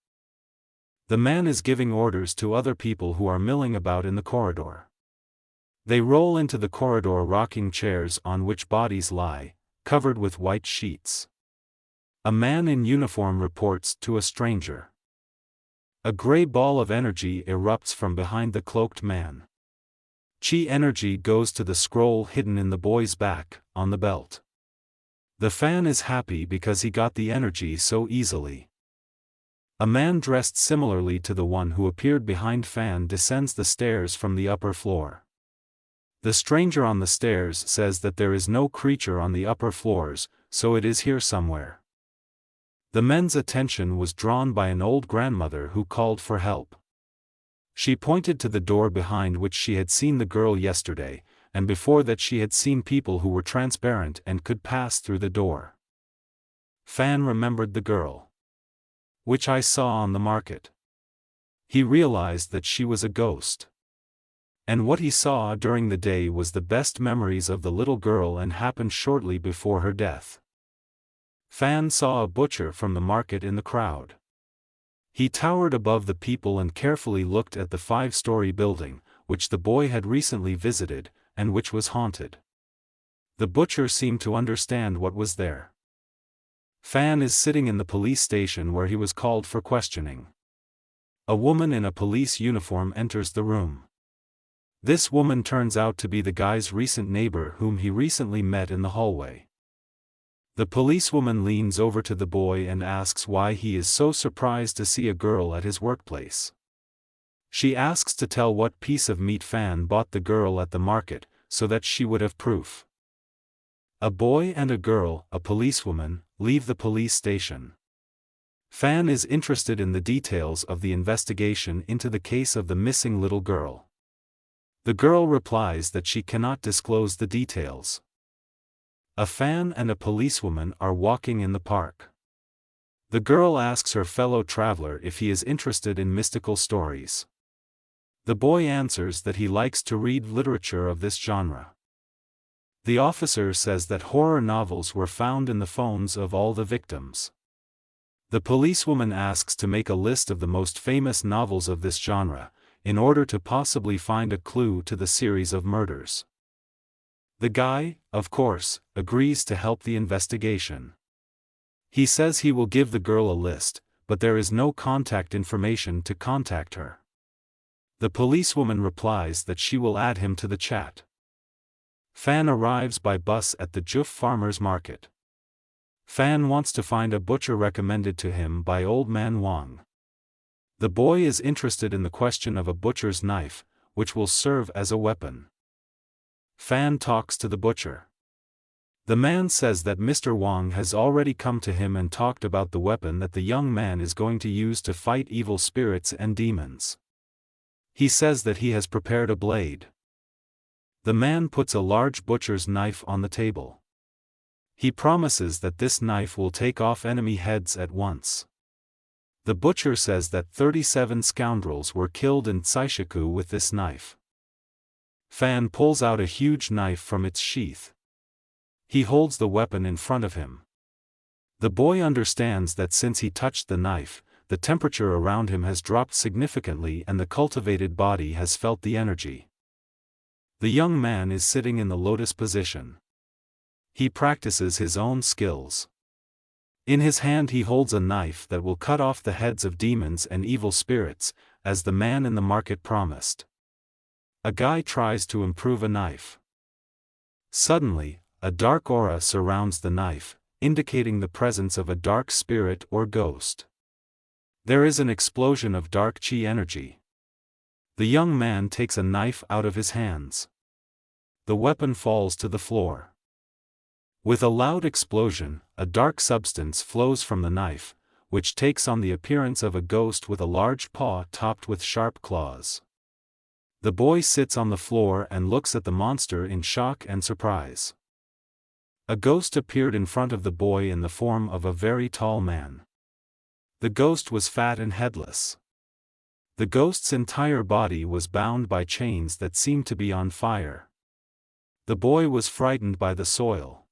The man is giving orders to other people who are milling about in the corridor. They roll into the corridor rocking chairs on which bodies lie, covered with white sheets. A man in uniform reports to a stranger. A gray ball of energy erupts from behind the cloaked man. Chi energy goes to the scroll hidden in the boy's back, on the belt. The fan is happy because he got the energy so easily. A man dressed similarly to the one who appeared behind Fan descends the stairs from the upper floor. The stranger on the stairs says that there is no creature on the upper floors, so it is here somewhere. The men's attention was drawn by an old grandmother who called for help. She pointed to the door behind which she had seen the girl yesterday, and before that she had seen people who were transparent and could pass through the door. Fan remembered the girl, which I saw on the market. He realized that she was a ghost. And what he saw during the day was the best memories of the little girl and happened shortly before her death. Fan saw a butcher from the market in the crowd. He towered above the people and carefully looked at the 5-story building, which the boy had recently visited, and which was haunted. The butcher seemed to understand what was there. Fan is sitting in the police station where he was called for questioning. A woman in a police uniform enters the room. This woman turns out to be the guy's recent neighbor whom he recently met in the hallway. The policewoman leans over to the boy and asks why he is so surprised to see a girl at his workplace. She asks to tell what piece of meat Fan bought the girl at the market, so that she would have proof. A boy and a girl, a policewoman, leave the police station. Fan is interested in the details of the investigation into the case of the missing little girl. The girl replies that she cannot disclose the details. A fan and a policewoman are walking in the park. The girl asks her fellow traveler if he is interested in mystical stories. The boy answers that he likes to read literature of this genre. The officer says that horror novels were found in the phones of all the victims. The policewoman asks to make a list of the most famous novels of this genre, in order to possibly find a clue to the series of murders. The guy, of course, agrees to help the investigation. He says he will give the girl a list, but there is no contact information to contact her. The policewoman replies that she will add him to the chat. Fan arrives by bus at the Juf Farmers Market. Fan wants to find a butcher recommended to him by Old Man Wang. The boy is interested in the question of a butcher's knife, which will serve as a weapon. Fan talks to the butcher. The man says that Mr. Wang has already come to him and talked about the weapon that the young man is going to use to fight evil spirits and demons. He says that he has prepared a blade. The man puts a large butcher's knife on the table. He promises that this knife will take off enemy heads at once. The butcher says that 37 scoundrels were killed in Tsaishiku with this knife. Fan pulls out a huge knife from its sheath. He holds the weapon in front of him. The boy understands that since he touched the knife, the temperature around him has dropped significantly and the cultivated body has felt the energy. The young man is sitting in the lotus position. He practices his own skills. In his hand he holds a knife that will cut off the heads of demons and evil spirits, as the man in the market promised. A guy tries to improve a knife. Suddenly, a dark aura surrounds the knife, indicating the presence of a dark spirit or ghost. There is an explosion of dark chi energy. The young man takes a knife out of his hands. The weapon falls to the floor. With a loud explosion, a dark substance flows from the knife, which takes on the appearance of a ghost with a large paw topped with sharp claws. The boy sits on the floor and looks at the monster in shock and surprise. A ghost appeared in front of the boy in the form of a very tall man. The ghost was fat and headless. The ghost's entire body was bound by chains that seemed to be on fire. The boy was frightened by the soil.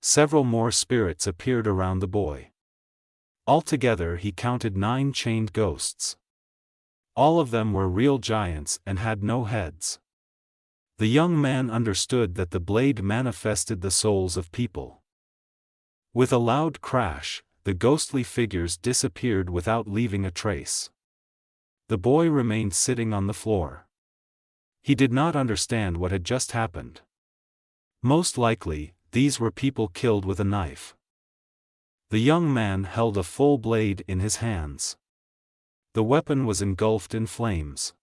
Several more spirits appeared around the boy. Altogether he counted 9 chained ghosts. All of them were real giants and had no heads. The young man understood that the blade manifested the souls of people. With a loud crash, the ghostly figures disappeared without leaving a trace. The boy remained sitting on the floor. He did not understand what had just happened. Most likely, these were people killed with a knife. The young man held a full blade in his hands. The weapon was engulfed in flames.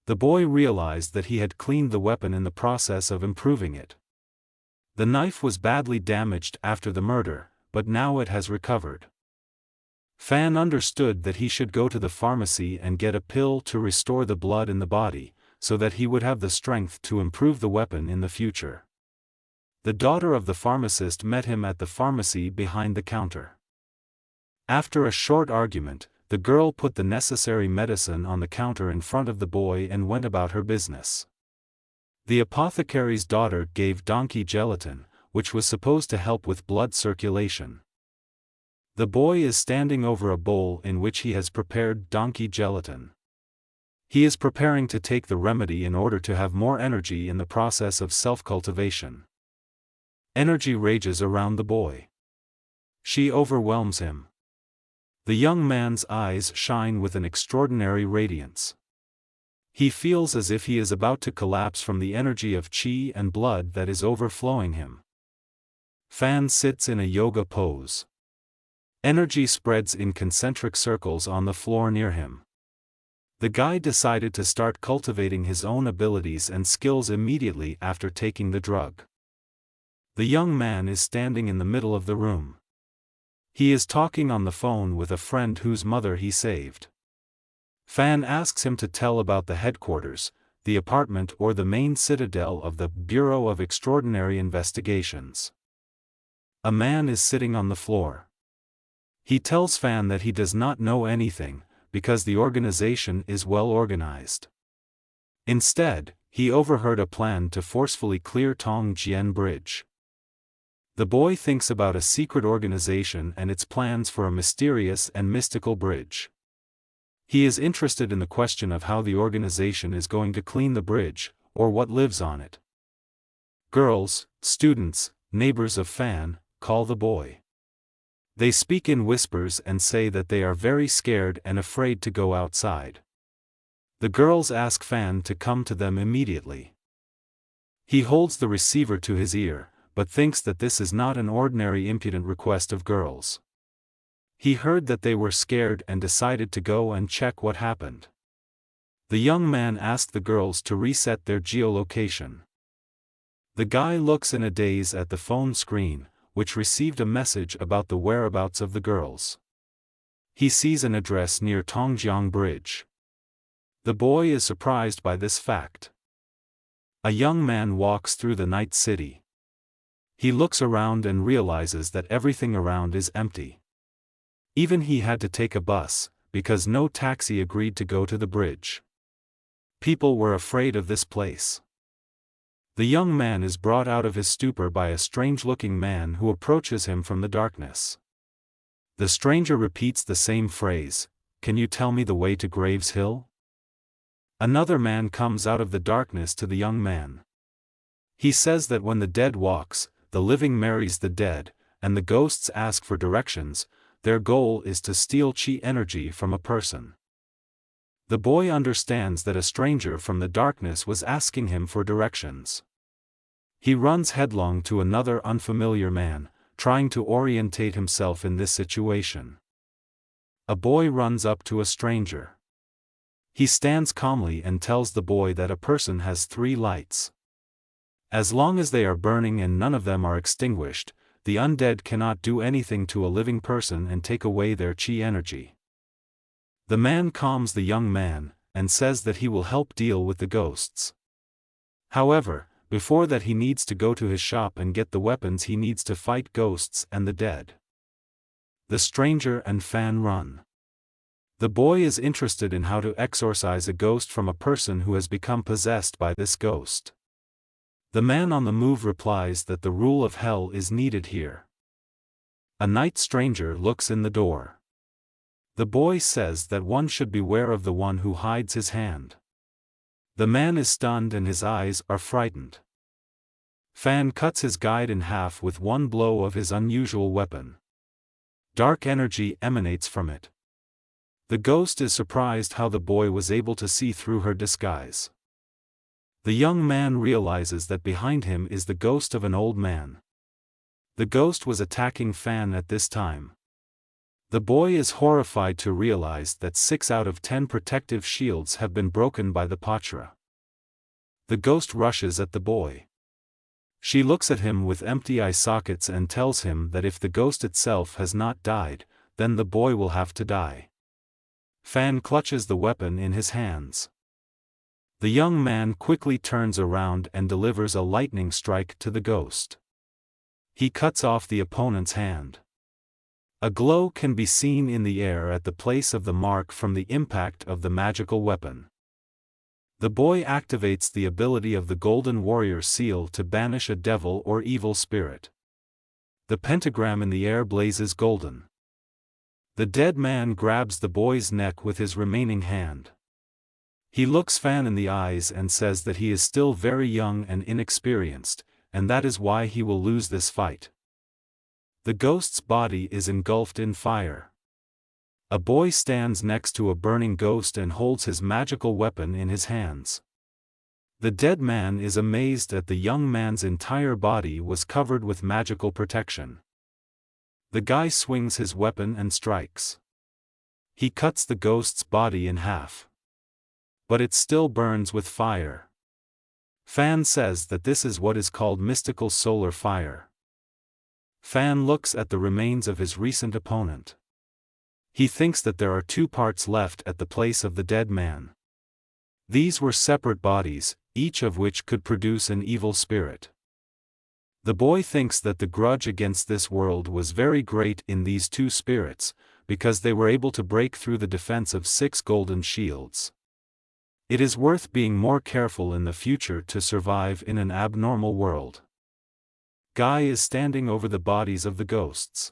The boy realized that he had cleaned the weapon in the process of improving it. The knife was badly damaged after the murder, but now it has recovered. Fan understood that he should go to the pharmacy and get a pill to restore the blood in the body, so that he would have the strength to improve the weapon in the future. The daughter of the pharmacist met him at the pharmacy behind the counter. After a short argument, the girl put the necessary medicine on the counter in front of the boy and went about her business. The apothecary's daughter gave donkey gelatin, which was supposed to help with blood circulation. The boy is standing over a bowl in which he has prepared donkey gelatin. He is preparing to take the remedy in order to have more energy in the process of self-cultivation. Energy rages around the boy. She overwhelms him. The young man's eyes shine with an extraordinary radiance. He feels as if he is about to collapse from the energy of chi and blood that is overflowing him. Fan sits in a yoga pose. Energy spreads in concentric circles on the floor near him. The guy decided to start cultivating his own abilities and skills immediately after taking the drug. The young man is standing in the middle of the room. He is talking on the phone with a friend whose mother he saved. Fan asks him to tell about the headquarters, the apartment or the main citadel of the Bureau of Extraordinary Investigations. A man is sitting on the floor. He tells Fan that he does not know anything, because the organization is well organized. Instead, he overheard a plan to forcefully clear Tongjian Bridge. The boy thinks about a secret organization and its plans for a mysterious and mystical bridge. He is interested in the question of how the organization is going to clean the bridge, or what lives on it. Girls, students, neighbors of Fan, call the boy. They speak in whispers and say that they are very scared and afraid to go outside. The girls ask Fan to come to them immediately. He holds the receiver to his ear, but thinks that this is not an ordinary impudent request of girls. He heard that they were scared and decided to go and check what happened. The young man asked the girls to reset their geolocation. The guy looks in a daze at the phone screen, which received a message about the whereabouts of the girls. He sees an address near Tongjiang Bridge. The boy is surprised by this fact. A young man walks through the night city. He looks around and realizes that everything around is empty. Even he had to take a bus, because no taxi agreed to go to the bridge. People were afraid of this place. The young man is brought out of his stupor by a strange-looking man who approaches him from the darkness. The stranger repeats the same phrase, "Can you tell me the way to Graves Hill?" Another man comes out of the darkness to the young man. He says that when the dead walks, the living marries the dead, and the ghosts ask for directions. Their goal is to steal chi energy from a person. The boy understands that a stranger from the darkness was asking him for directions. He runs headlong to another unfamiliar man, trying to orientate himself in this situation. A boy runs up to a stranger. He stands calmly and tells the boy that a person has 3 lights. As long as they are burning and none of them are extinguished, the undead cannot do anything to a living person and take away their chi energy. The man calms the young man, and says that he will help deal with the ghosts. However, before that he needs to go to his shop and get the weapons he needs to fight ghosts and the dead. The stranger and Fan run. The boy is interested in how to exorcise a ghost from a person who has become possessed by this ghost. The man on the move replies that the rule of hell is needed here. A night stranger looks in the door. The boy says that one should beware of the one who hides his hand. The man is stunned and his eyes are frightened. Fan cuts his guide in half with one blow of his unusual weapon. Dark energy emanates from it. The ghost is surprised how the boy was able to see through her disguise. The young man realizes that behind him is the ghost of an old man. The ghost was attacking Fan at this time. The boy is horrified to realize that 6 out of 10 protective shields have been broken by the Pachra. The ghost rushes at the boy. She looks at him with empty eye sockets and tells him that if the ghost itself has not died, then the boy will have to die. Fan clutches the weapon in his hands. The young man quickly turns around and delivers a lightning strike to the ghost. He cuts off the opponent's hand. A glow can be seen in the air at the place of the mark from the impact of the magical weapon. The boy activates the ability of the Golden Warrior seal to banish a devil or evil spirit. The pentagram in the air blazes golden. The dead man grabs the boy's neck with his remaining hand. He looks Fan in the eyes and says that he is still very young and inexperienced, and that is why he will lose this fight. The ghost's body is engulfed in fire. A boy stands next to a burning ghost and holds his magical weapon in his hands. The dead man is amazed that the young man's entire body was covered with magical protection. The guy swings his weapon and strikes. He cuts the ghost's body in half. But it still burns with fire. Fan says that this is what is called mystical solar fire. Fan looks at the remains of his recent opponent. He thinks that there are 2 parts left at the place of the dead man. These were separate bodies, each of which could produce an evil spirit. The boy thinks that the grudge against this world was very great in these 2 spirits, because they were able to break through the defense of 6 golden shields. It is worth being more careful in the future to survive in an abnormal world. Guy is standing over the bodies of the ghosts.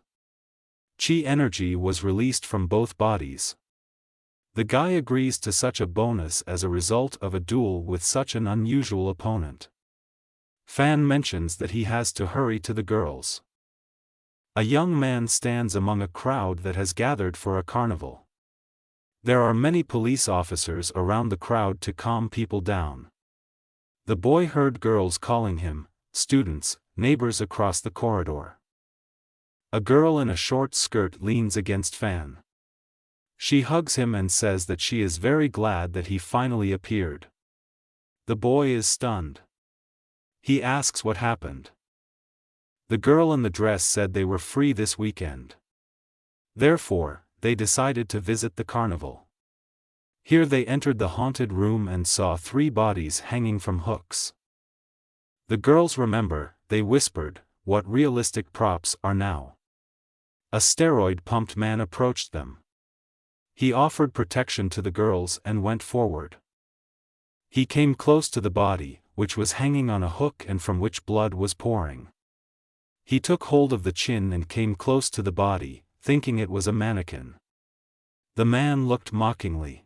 Chi energy was released from both bodies. The guy agrees to such a bonus as a result of a duel with such an unusual opponent. Fan mentions that he has to hurry to the girls. A young man stands among a crowd that has gathered for a carnival. There are many police officers around the crowd to calm people down. The boy heard girls calling him students, neighbors across the corridor. A girl in a short skirt leans against Fan. She hugs him and says that she is very glad that he finally appeared. The boy is stunned. He asks what happened. The girl in the dress said they were free this weekend. Therefore, they decided to visit the carnival. Here they entered the haunted room and saw 3 bodies hanging from hooks. The girls remember, they whispered, what realistic props are now. A steroid-pumped man approached them. He offered protection to the girls and went forward. He came close to the body, which was hanging on a hook and from which blood was pouring. He took hold of the chin and came close to the body, thinking it was a mannequin. The man looked mockingly.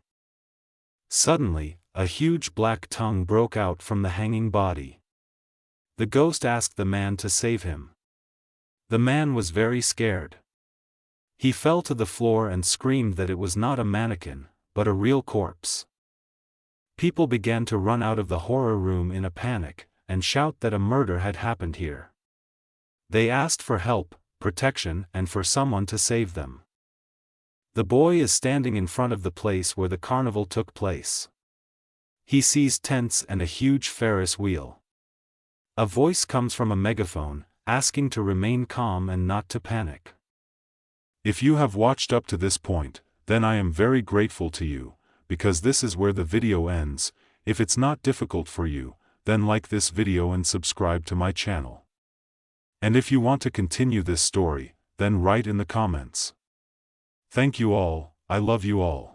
Suddenly, a huge black tongue broke out from the hanging body. The ghost asked the man to save him. The man was very scared. He fell to the floor and screamed that it was not a mannequin, but a real corpse. People began to run out of the horror room in a panic, and shout that a murder had happened here. They asked for help, protection, and for someone to save them. The boy is standing in front of the place where the carnival took place. He sees tents and a huge Ferris wheel. A voice comes from a megaphone, asking to remain calm and not to panic. If you have watched up to this point, then I am very grateful to you, because this is where the video ends. If it's not difficult for you, then like this video and subscribe to my channel. And if you want to continue this story, then write in the comments. Thank you all, I love you all.